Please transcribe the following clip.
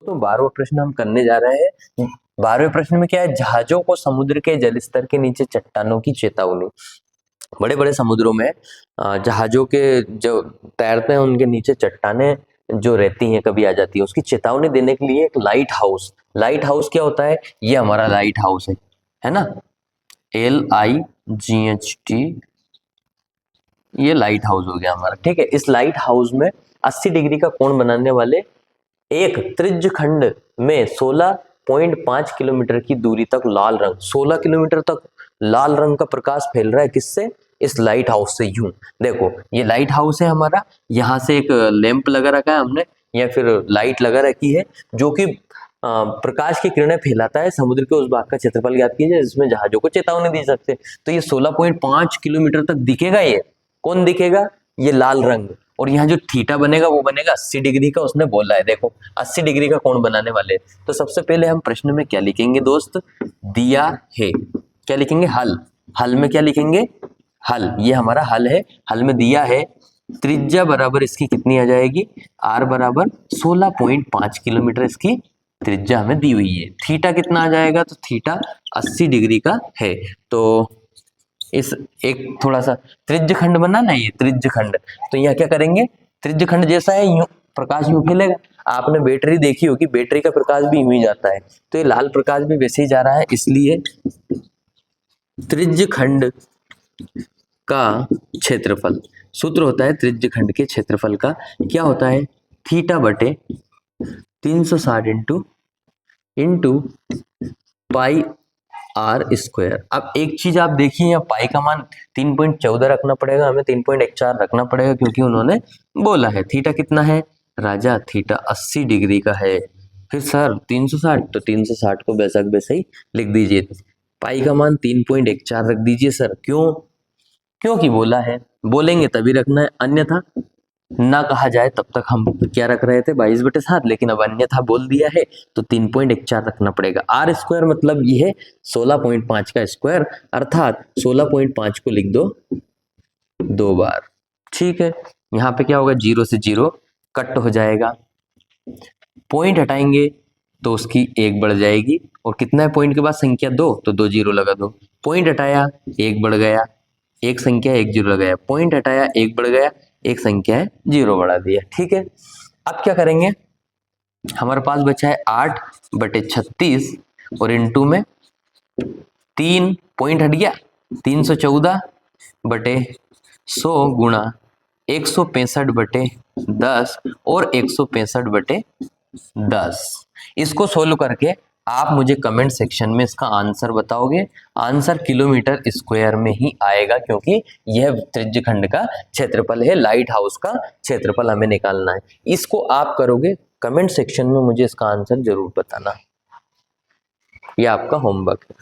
तो 12वां प्रश्न हम करने जा रहे हैं। 12वें प्रश्न में क्या है, जहाजों को समुद्र के जलस्तर के नीचे चट्टानों की चेतावनी। बड़े बड़े समुद्रों में जहाजों के जो तैरते हैं उनके नीचे चट्टाने जो रहती हैं कभी आ जाती है, उसकी चेतावनी देने के लिए एक लाइट हाउस क्या होता है, ये हमारा लाइट हाउस है ना, LIGHT, ये लाइट हाउस हो गया हमारा। ठीक है, इस लाइट हाउस में 80 डिग्री का कोण बनाने वाले एक त्रिज्य खंड में 16.5 किलोमीटर की दूरी तक लाल रंग, 16 किलोमीटर तक लाल रंग का प्रकाश फैल रहा है, किससे, इस लाइट हाउस से। यूं देखो, ये लाइट हाउस है हमारा, यहाँ से एक लैंप लगा रखा है हमने या फिर लाइट लगा रखी है जो कि प्रकाश की किरणें फैलाता है। समुद्र के उस भाग का क्षेत्रफल ज्ञात कीजिए जिसमें जहाजों को चेतावनी दी सकते। तो ये 16.5 किलोमीटर तक दिखेगा। ये कौन दिखेगा, ये लाल रंग। और यहाँ जो थीटा बनेगा वो बनेगा 80 डिग्री का, उसने बोला है। देखो 80 डिग्री का कोण बनाने वाले। तो सबसे पहले हम प्रश्न में क्या लिखेंगे दोस्त, दिया है, क्या लिखेंगे, हल में क्या लिखेंगे, हल, ये हमारा हल है। हल में दिया है त्रिज्या बराबर इसकी कितनी आ जाएगी, r बराबर 16.5 किलोमीटर इसकी त्रिज्या हमें दी हुई है। थीटा कितना आ जाएगा, तो थीटा 80 डिग्री का है। तो इस एक थोड़ा सा त्रिज्य खंड बनाना है, ये त्रिज्य खंड। तो यहाँ क्या करेंगे, त्रिज्य खंड जैसा है यूं प्रकाश यूं फैलेगा। आपने बैटरी देखी होगी, बैटरी का प्रकाश भी यूं ही जाता है, तो ये लाल प्रकाश भी वैसे ही जा रहा है। इसलिए त्रिज्य खंड का क्षेत्रफल, सूत्र होता है त्रिज्य खंड के क्षेत्रफल का, क्या होता है, थीटा बटे 360 इंटू पाई r²। अब एक चीज आप देखिए, यहाँ पाई का मान 3.14 रखना पड़ेगा, हमें 3.14 रखना पड़ेगा क्योंकि उन्होंने बोला है। थीटा कितना है राजा, थीटा 80 डिग्री का है। फिर सर 360, तो 360 को बेशक वैसे ही लिख दीजिए। पाई का मान 3.14 रख दीजिए सर। क्यों, क्योंकि बोला है, बोलेंगे तभी रखना है, अन्यथा ना कहा जाए तब तक हम क्या रख रहे थे 22/7, लेकिन अब अन्यथा बोल दिया है तो 3.14 रखना पड़ेगा। r² मतलब ये है 16.5 का स्क्वायर, अर्थात 16.5 को लिख दो 2 बार। ठीक है, यहाँ पे क्या होगा, 0 से 0 कट हो जाएगा, पॉइंट हटाएंगे तो उसकी 1 बढ़ जाएगी। और कितना है पॉइंट के बाद संख्या 2, तो 2 0 लगा दो। पॉइंट हटाया 1 बढ़ गया, एक संख्या 1 0 लगाया, पॉइंट हटाया 1 बढ़ गया, एक संख्या है 0 बढ़ा दिया। ठीक है, अब क्या करेंगे, हमारे पास बचा है 8/36 और इनटू में 3 पॉइंट हट गया, 314/100 गुणा 165/10 और 165/10। इसको सोल्व करके आप मुझे कमेंट सेक्शन में इसका आंसर बताओगे। आंसर किलोमीटर स्क्वायर में ही आएगा क्योंकि यह त्रिज्य खंड का क्षेत्रफल है, लाइट हाउस का क्षेत्रफल हमें निकालना है। इसको आप करोगे, कमेंट सेक्शन में मुझे इसका आंसर जरूर बताना, यह आपका होमवर्क है।